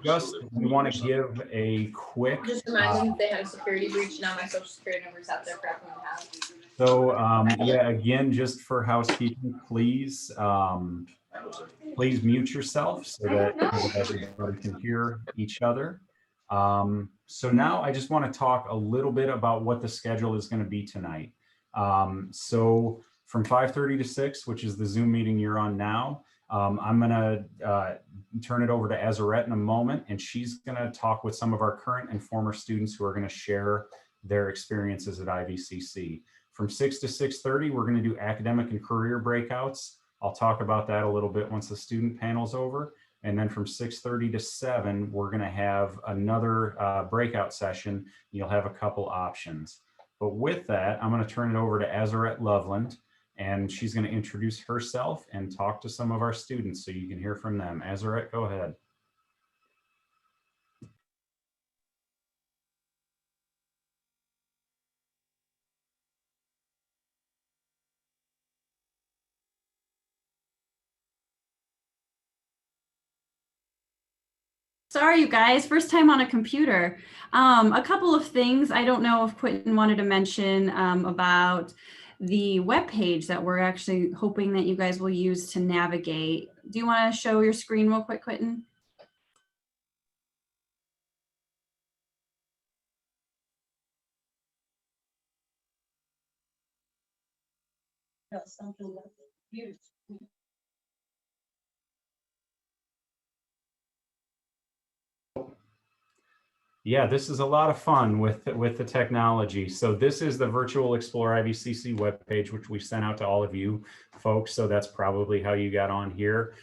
Just we want to give a quick. Just remind them if they have a security breach. Now my social security number is out there for everyone to have. So yeah, again, just for housekeeping, please please mute yourself so that everybody can hear each other. So now I just want to talk a little bit about what the schedule is going to be tonight. So from 5:30 to 6, which is the Zoom meeting you're on now, I'm going to turn it over to Azarette in a moment, and she's going to talk with some of our current and former students who are going to share their experiences at Ivcc. From 6 to 6:30, we're going to do academic and career breakouts. I'll talk about that a little bit once the student panel's over. And then from 6:30 to 7, we're going to have another breakout session. You'll have a couple options. But with that, I'm going to turn it over to Azarette Loveland, and she's going to introduce herself and talk to some of our students so you can hear from them. Azarette, go ahead. Sorry, you guys, first time on a computer. A couple of things. I don't know if Quentin wanted to mention about the webpage that we're actually hoping that you guys will use to navigate. Do you want to show your screen real quick, Quentin? Yeah, this is a lot of fun with the technology. So this is the Virtual Explore Ivcc webpage, which we sent out to all of you folks. So that's probably how you got on here.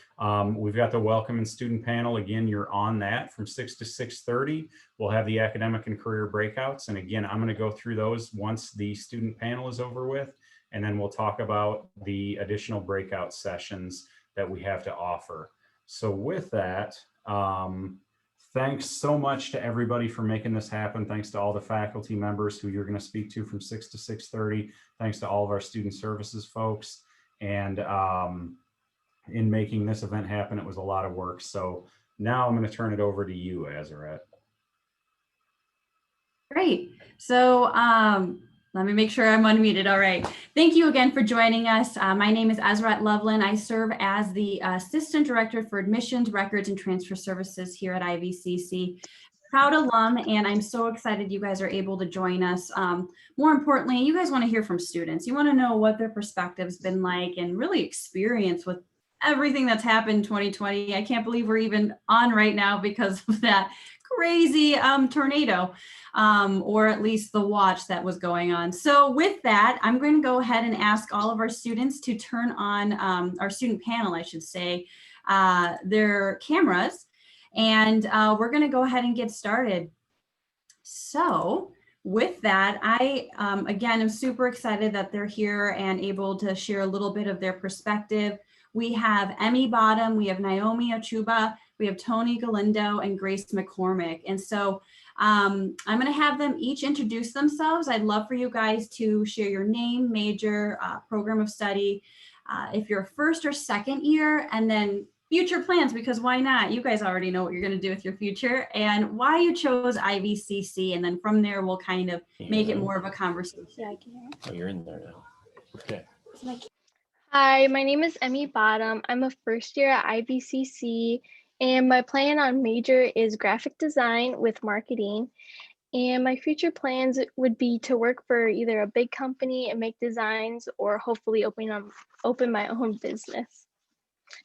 We've got the welcome and student panel. Again, you're on that from 6 to 6:30. We'll have the academic and career breakouts. And again, I'm going to go through those once the student panel is over with. And then we'll talk about the additional breakout sessions that we have to offer. So with that, thanks so much to everybody for making this happen. Thanks to all the faculty members who you're going to speak to from 6 to 6:30. Thanks to all of our student services folks. And in making this event happen, it was a lot of work. So now I'm going to turn it over to you, Azarette. Great. So let me make sure I'm unmuted. All right. Thank you again for joining us. My name is Azarette Loveland. I serve as the Assistant Director for Admissions, Records, and Transfer Services here at Ivcc. Proud alum, and I'm so excited you guys are able to join us. More importantly, you guys want to hear from students. You want to know what their perspective's been like and really experience with everything that's happened in 2020. I can't believe we're even on right now because of that crazy tornado, or at least the watch that was going on. So with that, I'm going to go ahead and ask all of our students to turn on, our student panel, I should say, their cameras. And we're going to go ahead and get started. So with that, I, again, am super excited that they're here and able to share a little bit of their perspective. We have Emmy Bottom, we have Naomi Ochuba, we have Tony Galindo, and Grace McCormick. And so I'm going to have them each introduce themselves. I'd love for you guys to share your name, major, program of study, if you're first or second year, and then future plans, because why not? You guys already know what you're going to do with your future, and why you chose Ivcc. And then from there, we'll kind of make it more of a conversation. Yeah, I can hear. Oh, you're in there now. Okay. Hi, my name is Emmy Bottom. I'm a first year at Ivcc, and my plan on major is graphic design with marketing. And my future plans would be to work for either a big company and make designs, or hopefully open my own business.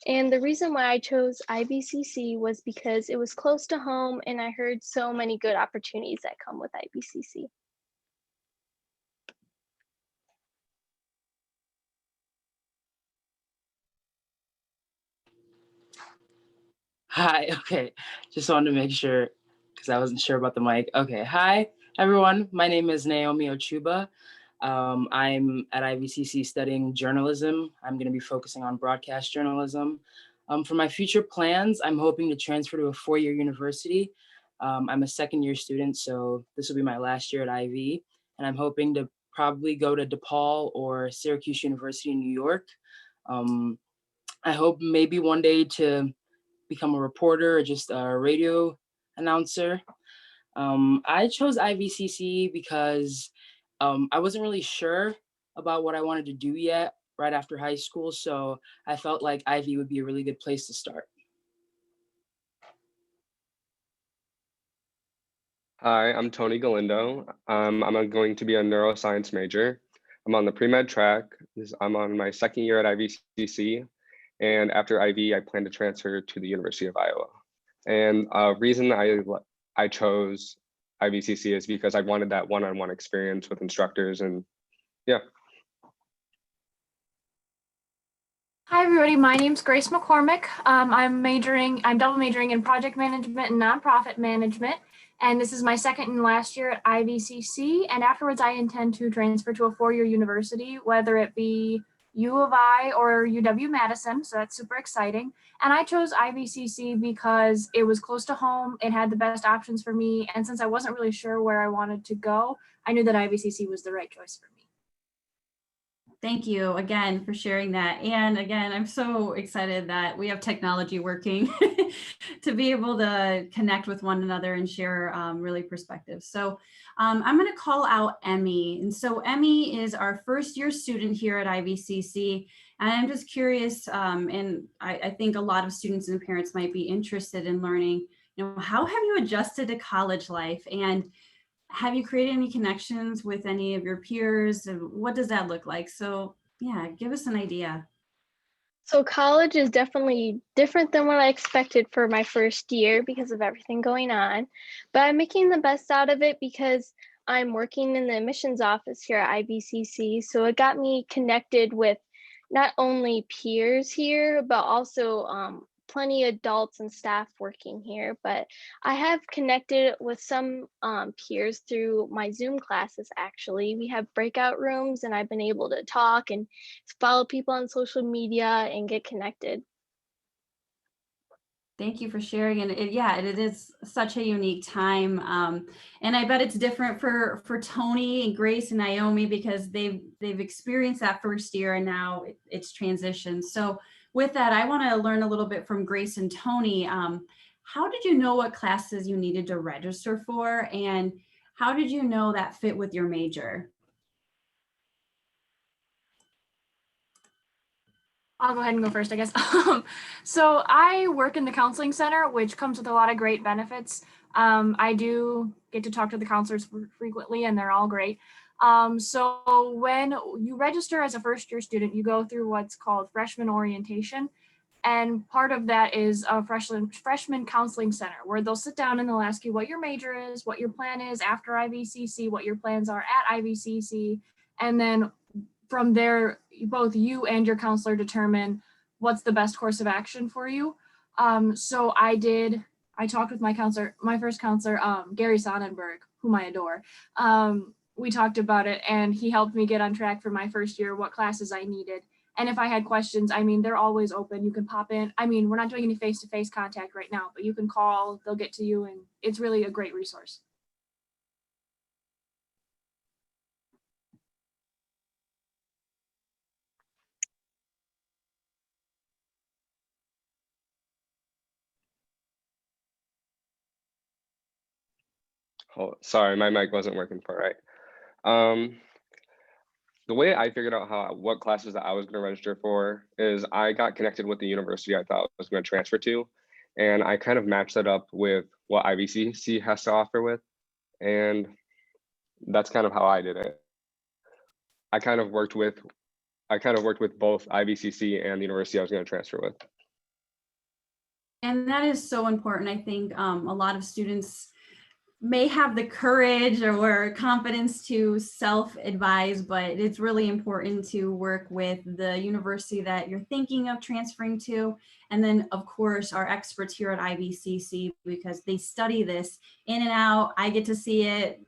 And the reason why I chose Ivcc was because it was close to home, and I heard so many good opportunities that come with Ivcc. Hi, okay. Just wanted to make sure, because I wasn't sure about the mic. Okay, hi, everyone. My name is Naomi Ochuba. I'm at Ivcc studying journalism. I'm going to be focusing on broadcast journalism. For my future plans, I'm hoping to transfer to a four-year university. I'm a second-year student, so this will be my last year at Ivy, and I'm hoping to probably go to DePaul or Syracuse University in New York. I hope maybe one day to become a reporter or just a radio announcer. I chose IVCC because I wasn't really sure about what I wanted to do yet right after high school, so I felt like Ivy would be a really good place to start. Hi, I'm Tony Galindo. I'm going to be a neuroscience major. I'm on the pre-med track. I'm on my second year at IVCC. And after IB, I plan to transfer to the University of Iowa. And reason I chose IVCC is because I wanted that one-on-one experience with instructors, and yeah. Hi everybody, my name's Grace McCormick. I'm double majoring in project management and nonprofit management. And this is my second and last year at IVCC. And afterwards I intend to transfer to a four-year university, whether it be U of I or UW-Madison. So that's super exciting. And I chose IVCC because it was close to home. It had the best options for me. And since I wasn't really sure where I wanted to go, I knew that IVCC was the right choice for me. Thank you again for sharing that. And again, I'm so excited that we have technology working to be able to connect with one another and share really perspectives. So I'm going to call out Emmy. And so Emmy is our first year student here at IVCC. And I'm just curious, and I think a lot of students and parents might be interested in learning, how have you adjusted to college life? And have you created any connections with any of your peers? What does that look like? So yeah, give us an idea. So college is definitely different than what I expected for my first year because of everything going on, but I'm making the best out of it because I'm working in the admissions office here at IVCC. So it got me connected with not only peers here, but also plenty of adults and staff working here. But I have connected with some peers through my Zoom classes. Actually, we have breakout rooms and I've been able to talk and follow people on social media and get connected. Thank you for sharing. And it is such a unique time. And I bet it's different for Tony and Grace and Naomi because they've experienced that first year and now it's transitioned. So with that, I want to learn a little bit from Grace and Tony. How did you know what classes you needed to register for? And how did you know that fit with your major? I'll go ahead and go first, I guess. So I work in the counseling center, which comes with a lot of great benefits. I do get to talk to the counselors frequently and they're all great. So when you register as a first year student, you go through what's called freshman orientation. And part of that is a freshman counseling center where they'll sit down and they'll ask you what your major is, what your plan is after IVCC, what your plans are at IVCC. And then from there, both you and your counselor determine what's the best course of action for you. So I talked with my counselor, my first counselor, Gary Sonnenberg, whom I adore. We talked about it and he helped me get on track for my first year, what classes I needed. And if I had questions, they're always open. You can pop in. We're not doing any face-to-face contact right now, but you can call, they'll get to you, and it's really a great resource. Oh, sorry, my mic wasn't working for right. The way I figured out what classes that I was going to register for is I got connected with the university I thought I was going to transfer to, and I kind of matched that up with what IVCC has to offer with, and that's kind of how I did it. I kind of worked with both IVCC and the university I was going to transfer with. And that is so important. I think a lot of students may have the courage or confidence to self-advise, but it's really important to work with the university that you're thinking of transferring to. And then of course, our experts here at IVCC, because they study this in and out. I get to see it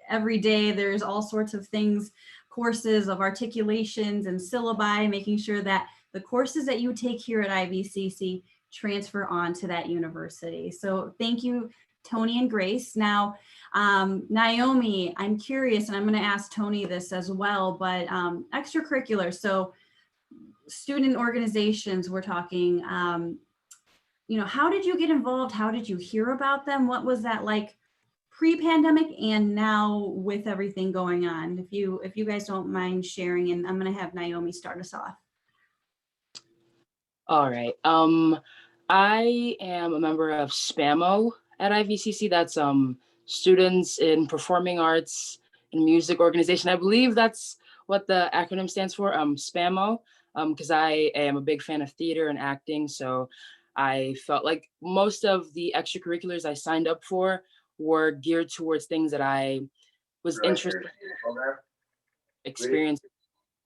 every day. There's all sorts of things, courses of articulations and syllabi, making sure that the courses that you take here at IVCC transfer on to that university. So thank you, Tony and Grace. Now, Naomi, I'm curious, and I'm going to ask Tony this as well, but extracurricular, so student organizations we're talking, how did you get involved? How did you hear about them? What was that like pre-pandemic and now with everything going on? If you guys don't mind sharing, and I'm going to have Naomi start us off. All right. I am a member of SPAMO at Ivcc. That's Students in Performing Arts and Music Organization. I believe that's what the acronym stands for, SPAMO, because I am a big fan of theater and acting. So I felt like most of the extracurriculars I signed up for were geared towards things that I was interested in experiencing.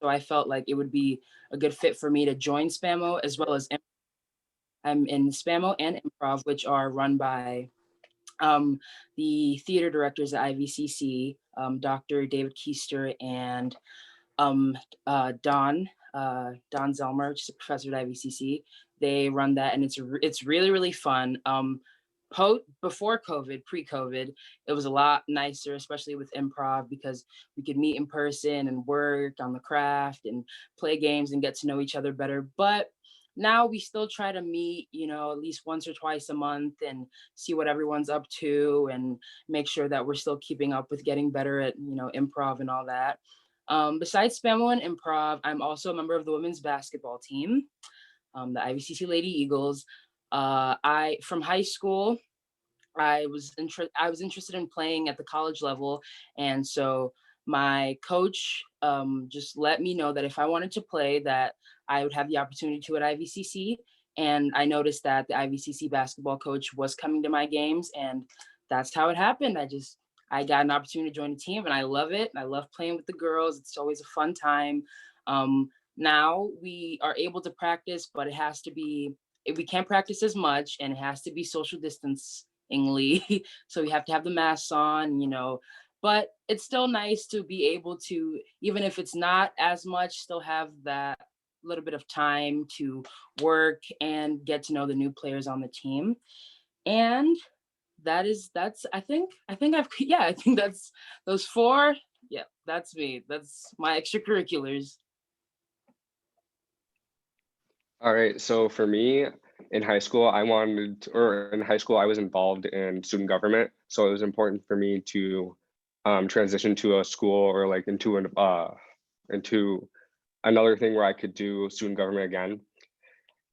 So I felt like it would be a good fit for me to join SPAMO, as well as I'm in SPAMO and Improv, which are run by the theater directors at Ivcc, Dr. David Keister and Don Zelmer, just a professor at Ivcc. They run that, and it's really, really fun. Before COVID, pre-COVID, it was a lot nicer, especially with improv, because we could meet in person and work on the craft and play games and get to know each other better. But now we still try to meet, at least once or twice a month and see what everyone's up to and make sure that we're still keeping up with getting better at, improv and all that. Besides Spamo and improv, I'm also a member of the women's basketball team, the Ivcc Lady Eagles. From high school, I was interested in playing at the college level, and so my coach just let me know that if I wanted to play, that I would have the opportunity to at Ivcc. And I noticed that the Ivcc basketball coach was coming to my games, and that's how it happened. I got an opportunity to join the team, and I love it. I love playing with the girls. It's always a fun time. Now we are able to practice, but we can't practice as much, and it has to be social distancingly. So we have to have the masks on, but it's still nice to be able to, even if it's not as much, still have that little bit of time to work and get to know the new players on the team. And I think that's those four. Yeah, that's me. That's my extracurriculars. All right, so for me, in high school, I was involved in student government. So it was important for me to transition to a school or like into another thing where I could do student government again.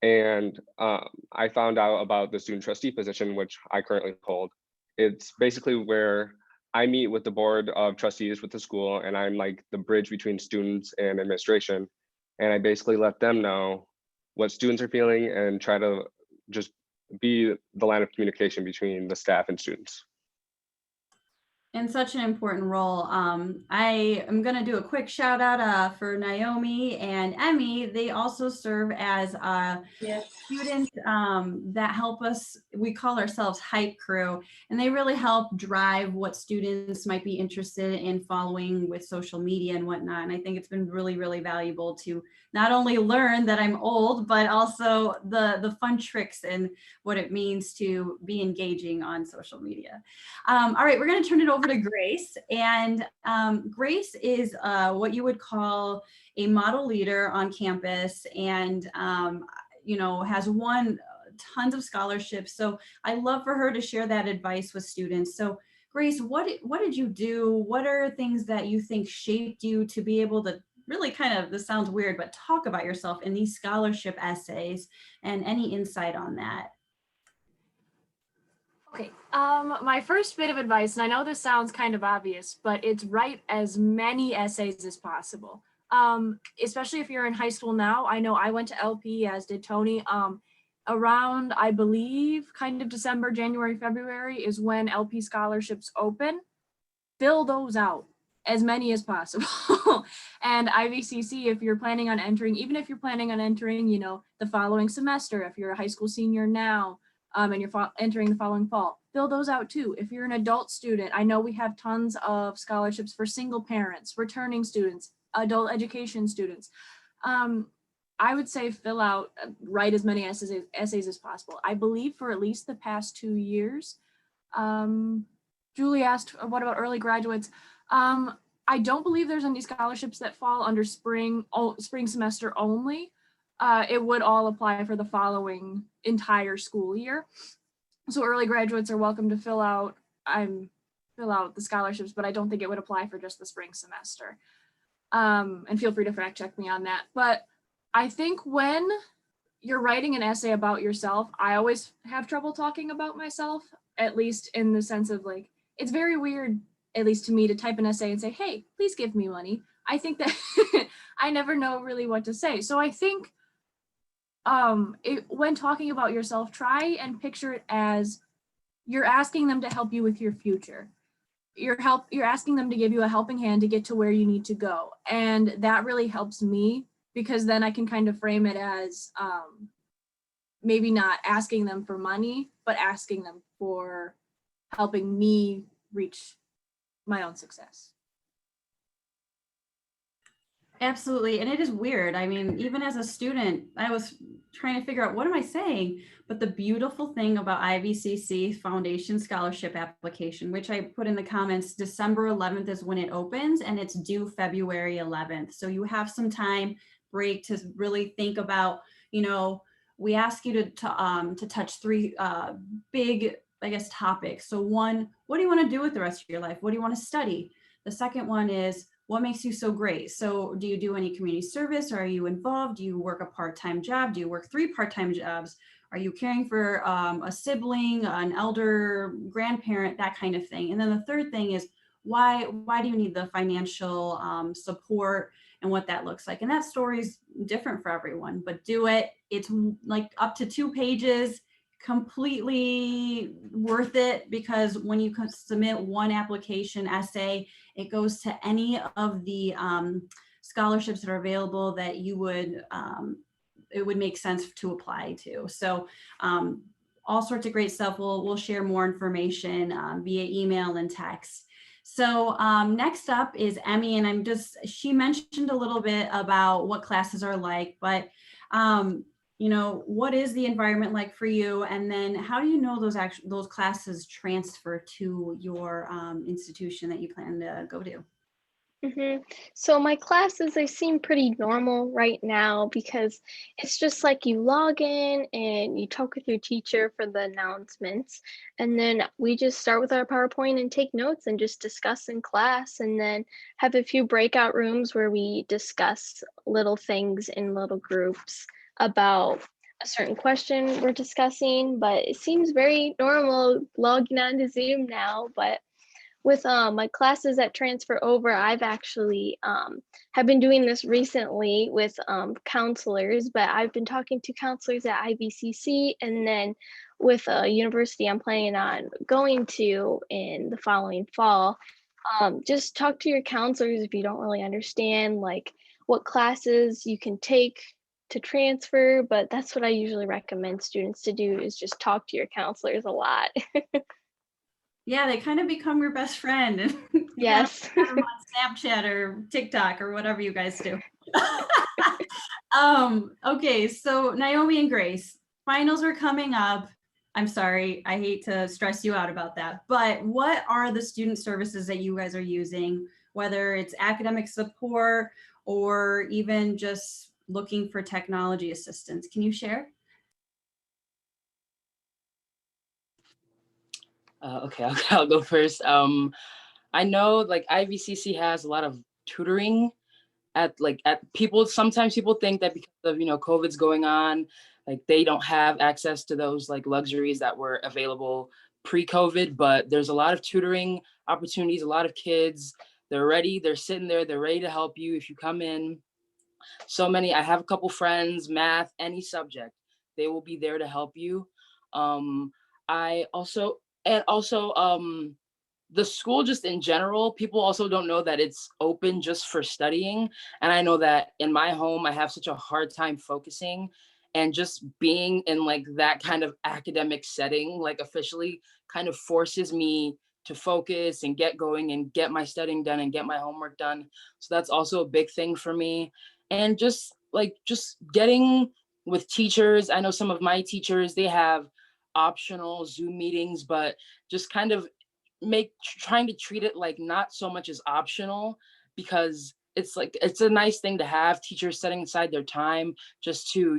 And I found out about the student trustee position, which I currently hold. It's basically where I meet with the board of trustees with the school, and I'm like the bridge between students and administration. And I basically let them know what students are feeling and try to just be the line of communication between the staff and students. And such an important role. I am going to do a quick shout out for Naomi and Emmy. They also serve as students that help us. We call ourselves Hype Crew, and they really help drive what students might be interested in following with social media and whatnot. And I think it's been really, really valuable to not only learn that I'm old, but also the fun tricks and what it means to be engaging on social media. All right, we're going to turn it over to Grace. And Grace is what you would call a model leader on campus, and has won tons of scholarships. So I love for her to share that advice with students. So Grace, what did you do? What are things that you think shaped you to be able to really this sounds weird, but talk about yourself in these scholarship essays, and any insight on that? Okay, my first bit of advice, and I know this sounds kind of obvious, but it's write as many essays as possible. Especially if you're in high school now. I know I went to LP, as did Tony. Around, I believe, kind of December, January, February is when LP scholarships open. Fill those out, as many as possible. And Ivcc, if you're planning on entering, even if you're planning on entering, the following semester, if you're a high school senior now, and you're entering the following fall, fill those out too. If you're an adult student, I know we have tons of scholarships for single parents, returning students, adult education students. I would say write as many essays as possible. I believe for at least the past 2 years. Julie asked, what about early graduates? I don't believe there's any scholarships that fall under spring semester only. it would all apply for the following entire school year. So early graduates are welcome to fill out the scholarships, but I don't think it would apply for just the spring semester. And feel free to fact check me on that. But I think when you're writing an essay about yourself, I always have trouble talking about myself, at least in the sense of like, it's very weird, at least to me, to type an essay and say, hey, please give me money. I think that I never know really what to say. So I think when talking about yourself, try and picture it as you're asking them to help you with your future. You're asking them to give you a helping hand to get to where you need to go. And that really helps me, because then I can kind of frame it as maybe not asking them for money, but asking them for helping me reach my own success. Absolutely. And it is weird. I mean, even as a student, I was trying to figure out, what am I saying? But the beautiful thing about Ivcc Foundation Scholarship application, which I put in the comments, December 11th is when it opens, and it's due February 11th. So you have some time break to really think about, we ask you to touch three big, I guess, topics. So one, what do you want to do with the rest of your life? What do you want to study? The second one is, what makes you so great? So do you do any community service? Are you involved? Do you work a part-time job? Do you work 3 part-time jobs? Are you caring for a sibling, an elder grandparent, that kind of thing? And then the third thing is, why do you need the financial support and what that looks like? And that story is different for everyone, but do it. It's like up to 2 pages, completely worth it, because when you submit one application essay, it goes to any of the scholarships that are available that you would, it would make sense to apply to. So all sorts of great stuff. We'll share more information via email and text. So next up is Emmy, and she mentioned a little bit about what classes are like, but what is the environment like for you? And then how do you know those classes transfer to your institution that you plan to go to? So my classes, they seem pretty normal right now, because it's just like you log in and you talk with your teacher for the announcements. And then we just start with our PowerPoint and take notes and just discuss in class, and then have a few breakout rooms where we discuss little things in little groups about a certain question we're discussing. But it seems very normal logging on to Zoom now. But with my classes that transfer over, I've actually have been doing this recently with counselors, but I've been talking to counselors at Ivcc, and then with a university I'm planning on going to in the following fall. Just talk to your counselors if you don't really understand like what classes you can take to transfer, but that's what I usually recommend students to do, is just talk to your counselors a lot. Yeah, they kind of become your best friend. And Yes. on Snapchat or TikTok or whatever you guys do. Okay, so Naomi and Grace, finals are coming up. I'm sorry, I hate to stress you out about that, but what are the student services that you guys are using, whether it's academic support or even just looking for technology assistance? Can you share? Okay, I'll go first. I know like Ivcc has a lot of tutoring at people. Sometimes people think that because of COVID's going on, like they don't have access to those like luxuries that were available pre-COVID. But there's a lot of tutoring opportunities. A lot of kids, they're sitting there, they're ready to help you if you come in. So many. I have a couple friends, math, any subject, they will be there to help you. I also the school just in general, people also don't know that it's open just for studying. And I know that in my home, I have such a hard time focusing, and just being in like that kind of academic setting, like officially kind of forces me to focus and get going and get my studying done and get my homework done. So that's also a big thing for me. And just getting with teachers. I know some of my teachers, they have optional Zoom meetings, but just kind of trying to treat it like not so much as optional, because it's like, it's a nice thing to have teachers setting aside their time just to,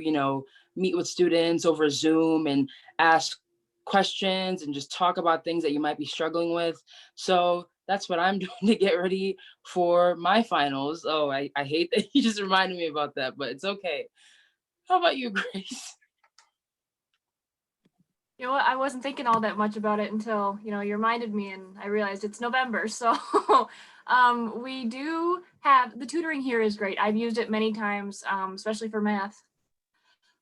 meet with students over Zoom and ask questions and just talk about things that you might be struggling with. So that's what I'm doing to get ready for my finals. Oh, I hate that you just reminded me about that, but it's okay. How about you, Grace? You know what? I wasn't thinking all that much about it until, you reminded me and I realized it's November. So we do have, the tutoring here is great. I've used it many times, especially for math.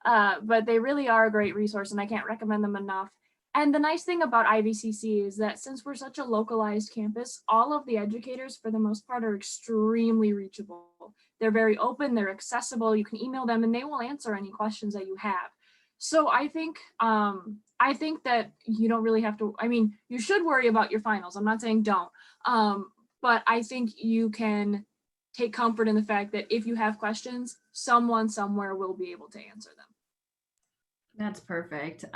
But they really are a great resource and I can't recommend them enough. And the nice thing about Ivcc is that since we're such a localized campus, all of the educators for the most part are extremely reachable. They're very open, they're accessible, you can email them and they will answer any questions that you have. So I think that you don't really have to, you should worry about your finals. I'm not saying don't, but I think you can take comfort in the fact that if you have questions, someone somewhere will be able to answer them. That's perfect.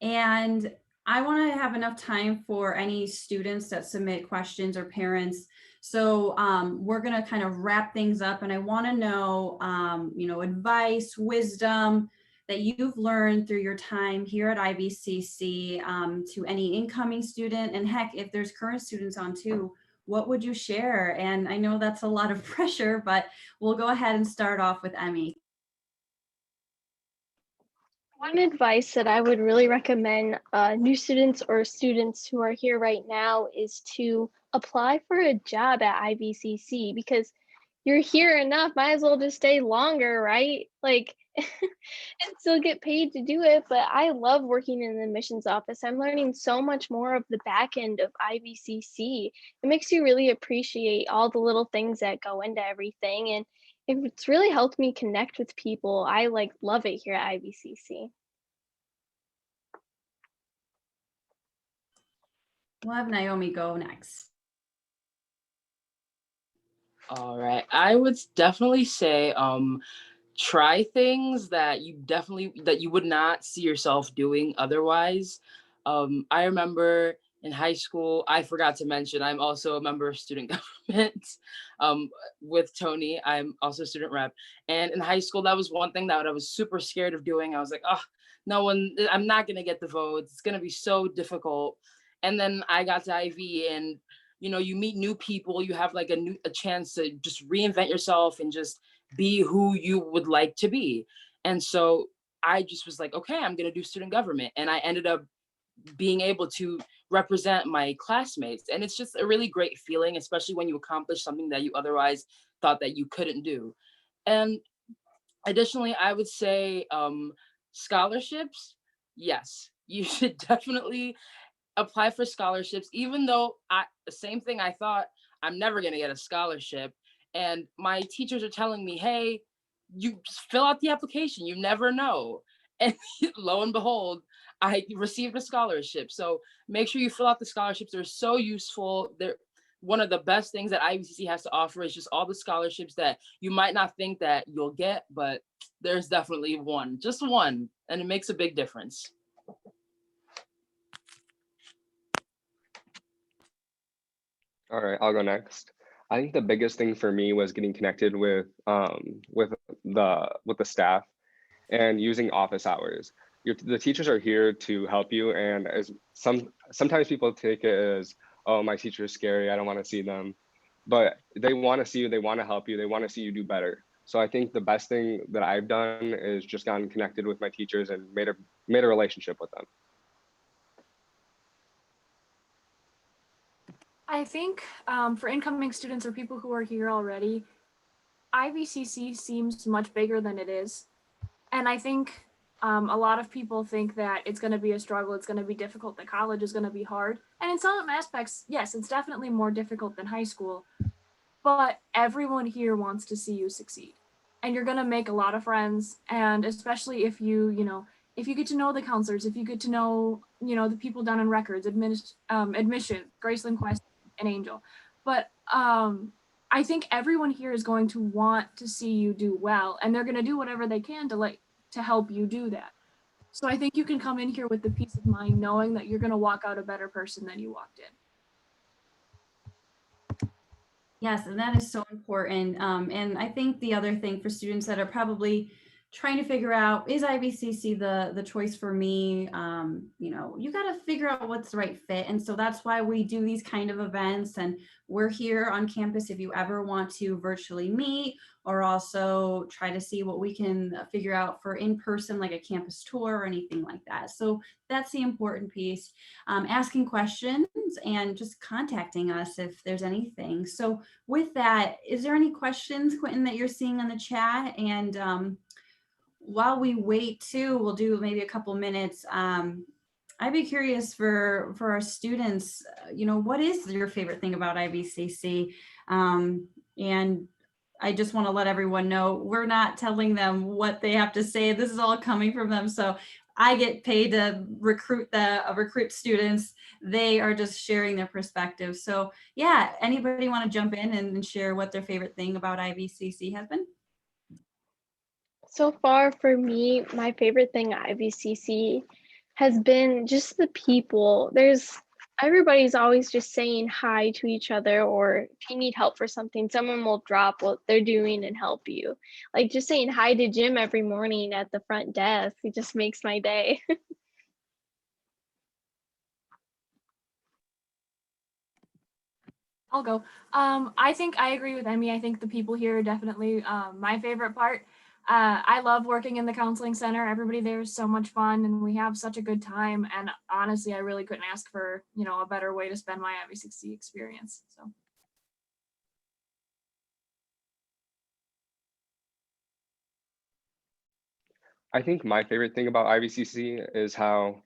And I want to have enough time for any students that submit questions or parents. So we're going to kind of wrap things up and I want to know, advice, wisdom that you've learned through your time here at Ivcc to any incoming student, and heck, if there's current students on too, what would you share? And I know that's a lot of pressure, but we'll go ahead and start off with Emmy. One advice that I would really recommend new students or students who are here right now is to apply for a job at Ivcc, because you're here enough, might as well just stay longer, right? Like, and still get paid to do it. But I love working in the admissions office. I'm learning so much more of the back end of Ivcc. It makes you really appreciate all the little things that go into everything. And it's really helped me connect with people. I love it here at Ivcc. We'll have Naomi go next. All right, I would definitely say try things that you would not see yourself doing otherwise. I remember in high school, I forgot to mention, I'm also a member of student government with Tony. I'm also a student rep. And in high school, that was one thing that I was super scared of doing. I was like, oh, I'm not going to get the votes. It's going to be so difficult. And then I got to IV and, you meet new people, you have like a chance to just reinvent yourself and just be who you would like to be. And so I just was like, okay, I'm going to do student government. And I ended up being able to represent my classmates. And it's just a really great feeling, especially when you accomplish something that you otherwise thought that you couldn't do. And additionally, I would say scholarships. Yes, you should definitely apply for scholarships, even though the same thing, I thought I'm never going to get a scholarship. And my teachers are telling me, hey, you just fill out the application. You never know. And lo and behold, I received a scholarship. So make sure you fill out the scholarships. They're so useful. They're one of the best things that Ivcc has to offer is just all the scholarships that you might not think that you'll get, but there's definitely one, just one, and it makes a big difference. All right, I'll go next. I think the biggest thing for me was getting connected with the staff and using office hours. The teachers are here to help you, and sometimes people take it as, oh, my teacher is scary, I don't want to see them, but they want to see you, they want to help you, they want to see you do better. So I think the best thing that I've done is just gotten connected with my teachers and made a relationship with them. I think for incoming students or people who are here already, Ivcc seems much bigger than it is. And I think a lot of people think that it's going to be a struggle, it's going to be difficult, that college is going to be hard. And in some aspects, yes, it's definitely more difficult than high school. But everyone here wants to see you succeed. And you're going to make a lot of friends. And especially if you get to know the counselors, if you get to know, the people down in records, admission, Graceland Quest, and Angel. But I think everyone here is going to want to see you do well, and they're going to do whatever they can to help you do that. So I think you can come in here with the peace of mind knowing that you're going to walk out a better person than you walked in. Yes, and that is so important. And I think the other thing for students that are probably trying to figure out, is IVCC the choice for me? You got to figure out what's the right fit. And so that's why we do these kind of events. And we're here on campus if you ever want to virtually meet, or also try to see what we can figure out for in person, like a campus tour or anything like that. So that's the important piece. Asking questions and just contacting us if there's anything. So with that, is there any questions, Quentin, that you're seeing on the chat? And while we wait too, we'll do maybe a couple minutes. I'd be curious for our students, what is your favorite thing about IVCC? And I just want to let everyone know we're not telling them what they have to say. This is all coming from them. So I get paid to recruit students. They are just sharing their perspective. So yeah, anybody want to jump in and share what their favorite thing about IVCC has been? So far for me, my favorite thing at IVCC has been just the people. Everybody's always just saying hi to each other, or if you need help for something, someone will drop what they're doing and help you. Like just saying hi to Jim every morning at the front desk, it just makes my day. I'll go. I think I agree with Emmy. I think the people here are definitely my favorite part. I love working in the counseling center. Everybody there is so much fun and we have such a good time. And honestly, I really couldn't ask for, a better way to spend my Ivcc experience. So. I think my favorite thing about IVCC is um,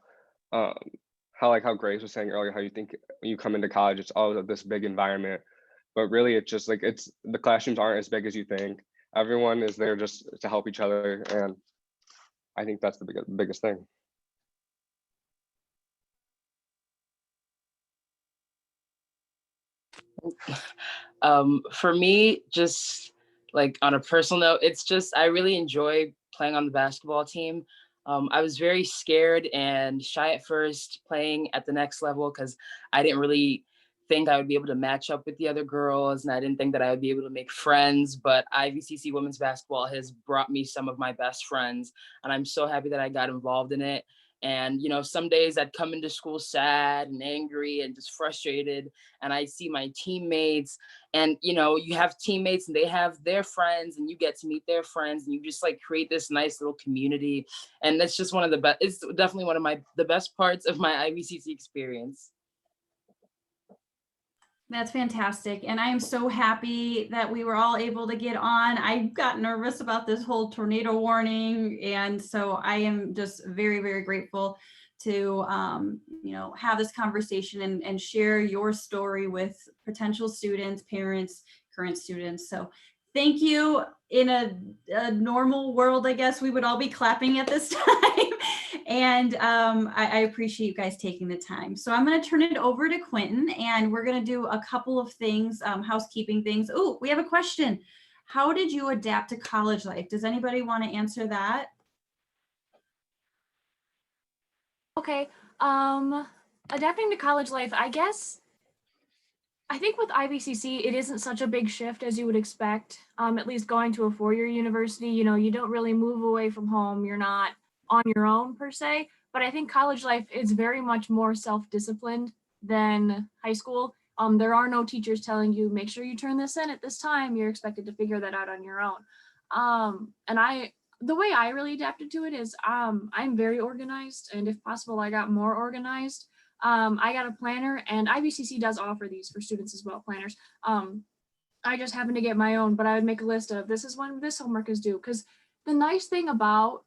how Grace was saying earlier, how you think when you come into college, it's all this big environment, but really it's just like the classrooms aren't as big as you think. Everyone is there just to help each other, and I think that's the biggest thing. For me, just like on a personal note, it's just I really enjoy playing on the basketball team. I was very scared and shy at first playing at the next level because I didn't really think I would be able to match up with the other girls, and I didn't think that I would be able to make friends. But IVCC women's basketball has brought me some of my best friends, and I'm so happy that I got involved in it. And some days I'd come into school sad and angry and just frustrated, and I see my teammates, and you have teammates and they have their friends, and you get to meet their friends, and you just like create this nice little community. And that's just one of the best. It's definitely one of the best parts of my IVCC experience. That's fantastic. And I am so happy that we were all able to get on. I got nervous about this whole tornado warning. And so I am just very, very grateful to, have this conversation and share your story with potential students, parents, current students. So thank you. In a normal world, I guess we would all be clapping at this time. And I appreciate you guys taking the time. So I'm going to turn it over to Quentin, and we're going to do a couple of things, housekeeping things. Oh, we have a question. How did you adapt to college life? Does anybody want to answer that? Okay. Adapting to college life, I guess. I think with IVCC, it isn't such a big shift as you would expect. At least going to a four-year university, you don't really move away from home. You're not on your own per se. But I think college life is very much more self-disciplined than high school. There are no teachers telling you, make sure you turn this in at this time. You're expected to figure that out on your own. And the way I really adapted to it is I'm very organized, and if possible, I got more organized. I got a planner, and IVCC does offer these for students as well, planners. I just happened to get my own, but I would make a list of this is when this homework is due. Because the nice thing about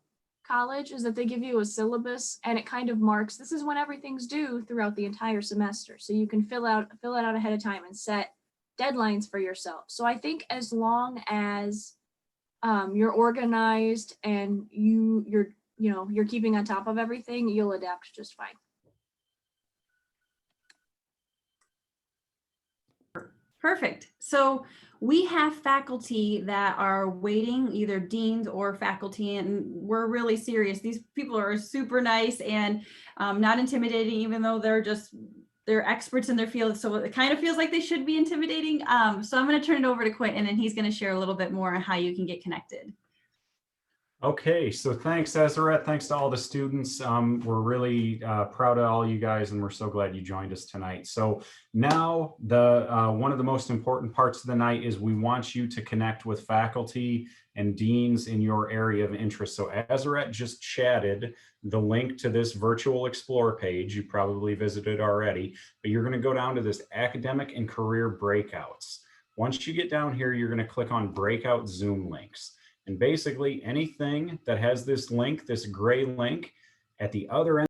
college is that they give you a syllabus, and it kind of marks this is when everything's due throughout the entire semester. So you can fill it out ahead of time and set deadlines for yourself. So I think as long as you're organized and you're keeping on top of everything, you'll adapt just fine. Perfect. So we have faculty that are waiting, either deans or faculty, and we're really serious. These people are super nice and not intimidating, even though they're they're experts in their field, so it kind of feels like they should be intimidating. So I'm going to turn it over to Quentin, and he's going to share a little bit more on how you can get connected. Okay, so thanks, Ezra. Thanks to all the students. We're really proud of all you guys, and we're so glad you joined us tonight. So now one of the most important parts of the night is we want you to connect with faculty and deans in your area of interest. So Ezra just chatted the link to this virtual Explore page. You probably visited already, but you're going to go down to this academic and career breakouts. Once you get down here, you're going to click on breakout Zoom links. And basically anything that has this link, this gray link at the other end